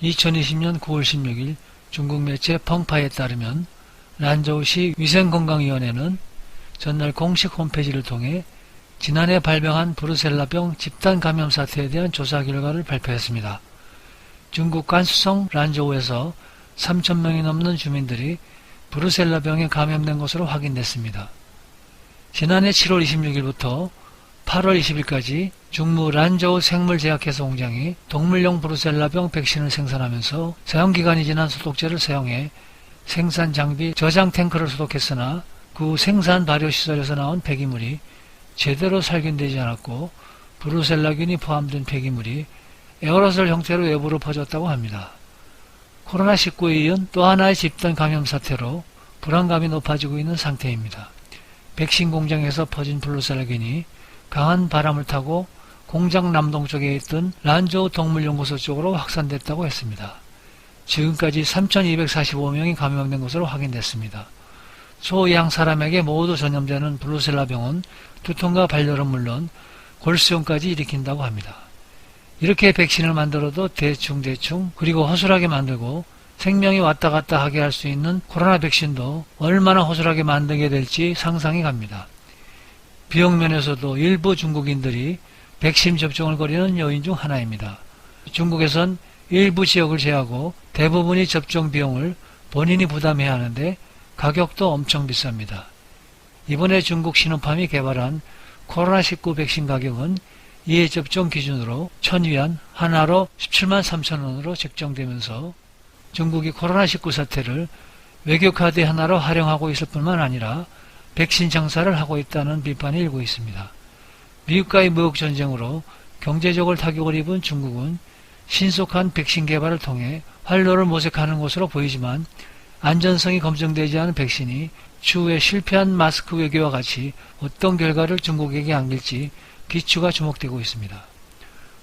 (2020년 9월 16일) 중국 매체 펑파에 따르면 란저우시 위생건강위원회는 전날 공식 홈페이지를 통해 지난해 발병한 브루셀라병 집단 감염 사태에 대한 조사 결과를 발표했습니다. 중국 간수성 란저우에서 3,000명이 넘는 주민들이 브루셀라병에 감염된 것으로 확인됐습니다. 지난해 7월 26일부터 8월 20일까지 중무 란저우 생물제약회사 공장이 동물용 브루셀라병 백신을 생산하면서 사용기간이 지난 소독제를 사용해 생산 장비 저장 탱크를 소독했으나 그 생산 발효시설에서 나온 폐기물이 제대로 살균되지 않았고 브루셀라균이 포함된 폐기물이 에어로솔 형태로 외부로 퍼졌다고 합니다. 코로나19에 이은 또 하나의 집단 감염 사태로 불안감이 높아지고 있는 상태입니다. 백신 공장에서 퍼진 브루셀라균이 강한 바람을 타고 공장 남동쪽에 있던 란저우 동물연구소 쪽으로 확산됐다고 했습니다. 지금까지 3,245명이 감염된 것으로 확인됐습니다. 소양 사람에게 모두 전염되는 브루셀라병은 두통과 발열은 물론 골수염까지 일으킨다고 합니다. 이렇게 백신을 만들어도 대충 그리고 허술하게 만들고 생명이 왔다 갔다 하게 할 수 있는 코로나 백신도 얼마나 허술하게 만들게 될지 상상이 갑니다. 비용 면에서도 일부 중국인들이 백신 접종을 거리는 요인 중 하나입니다. 중국에선 일부 지역을 제하고 대부분이 접종 비용을 본인이 부담해야 하는데 가격도 엄청 비쌉니다. 이번에 중국 시노팜이 개발한 코로나19 백신 가격은 이해 접종 기준으로 1,000위안 하나로 17만 3천원으로 책정되면서 중국이 코로나19 사태를 외교카드 하나로 활용하고 있을 뿐만 아니라 백신 장사를 하고 있다는 비판이 일고 있습니다. 미국과의 무역전쟁으로 경제적으로 타격을 입은 중국은 신속한 백신 개발을 통해 활로를 모색하는 것으로 보이지만 안전성이 검증되지 않은 백신이 추후에 실패한 마스크 외교와 같이 어떤 결과를 중국에게 안길지 기추가 주목되고 있습니다.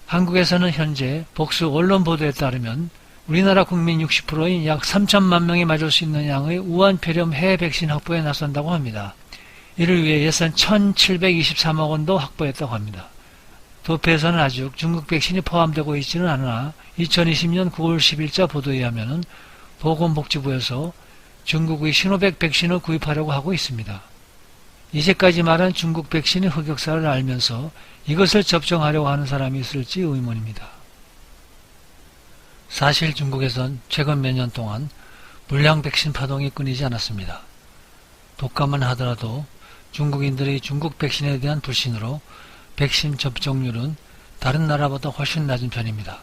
한국에서는 현재 복수 언론 보도에 따르면 우리나라 국민 60%인 약 3천만 명이 맞을 수 있는 양의 우한폐렴 해외 백신 확보에 나선다고 합니다. 이를 위해 예산 1,723억 원도 확보했다고 합니다. 도표에서는 아직 중국 백신이 포함되고 있지는 않으나 2020년 9월 10일자 보도에 의하면 보건복지부에서 중국의 시노백 백신을 구입하려고 하고 있습니다. 이제까지 말한 중국 백신의 흑역사를 알면서 이것을 접종하려고 하는 사람이 있을지 의문입니다. 사실 중국에선 최근 몇 년 동안 불량 백신 파동이 끊이지 않았습니다. 독감만 하더라도 중국인들의 중국 백신에 대한 불신으로 백신 접종률은 다른 나라보다 훨씬 낮은 편입니다.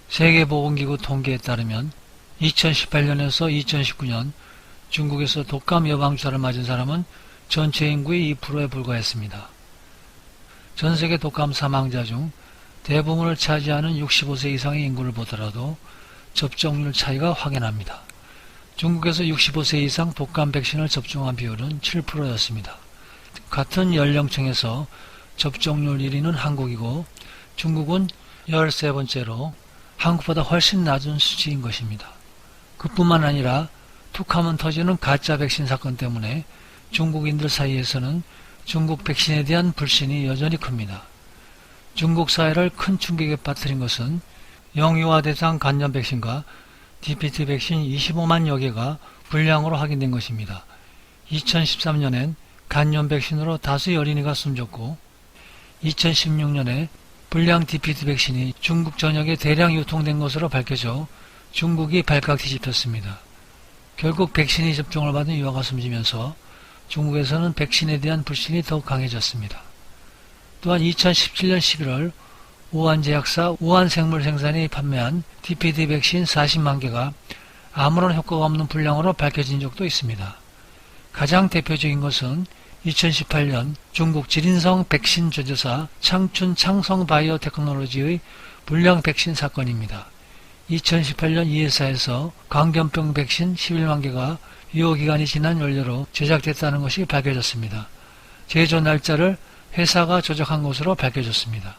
세계보건기구 통계에 따르면 2018년에서 2019년 중국에서 독감 예방주사를 맞은 사람은 전체 인구의 2%에 불과했습니다. 전세계 독감 사망자 중 대부분을 차지하는 65세 이상의 인구를 보더라도 접종률 차이가 확연합니다. 중국에서 65세 이상 독감 백신을 접종한 비율은 7%였습니다. 같은 연령층에서 접종률 1위는 한국이고 중국은 13번째로 한국보다 훨씬 낮은 수치인 것입니다. 그뿐만 아니라 툭하면 터지는 가짜 백신 사건 때문에 중국인들 사이에서는 중국 백신에 대한 불신이 여전히 큽니다. 중국 사회를 큰 충격에 빠뜨린 것은 영유아 대상 간염 백신과 DPT 백신 25만여 개가 불량으로 확인된 것입니다. 2013년엔 간염 백신으로 다수의 어린이가 숨졌고 2016년에 불량 DPT 백신이 중국 전역에 대량 유통된 것으로 밝혀져 중국이 발칵 뒤집혔습니다. 결국 백신이 접종을 받은 유아가 숨지면서 중국에서는 백신에 대한 불신이 더욱 강해졌습니다. 또한 2017년 11월 우한제약사 우한생물생산이 판매한 DPT 백신 40만 개가 아무런 효과가 없는 불량으로 밝혀진 적도 있습니다. 가장 대표적인 것은 2018년 중국 지린성 백신 제조사 창춘 창성바이오테크놀로지의 불량 백신 사건입니다. 2018년 이 회사에서 광견병 백신 11만 개가 유효기간이 지난 원료로 제작됐다는 것이 밝혀졌습니다. 제조 날짜를 회사가 조작한 것으로 밝혀졌습니다.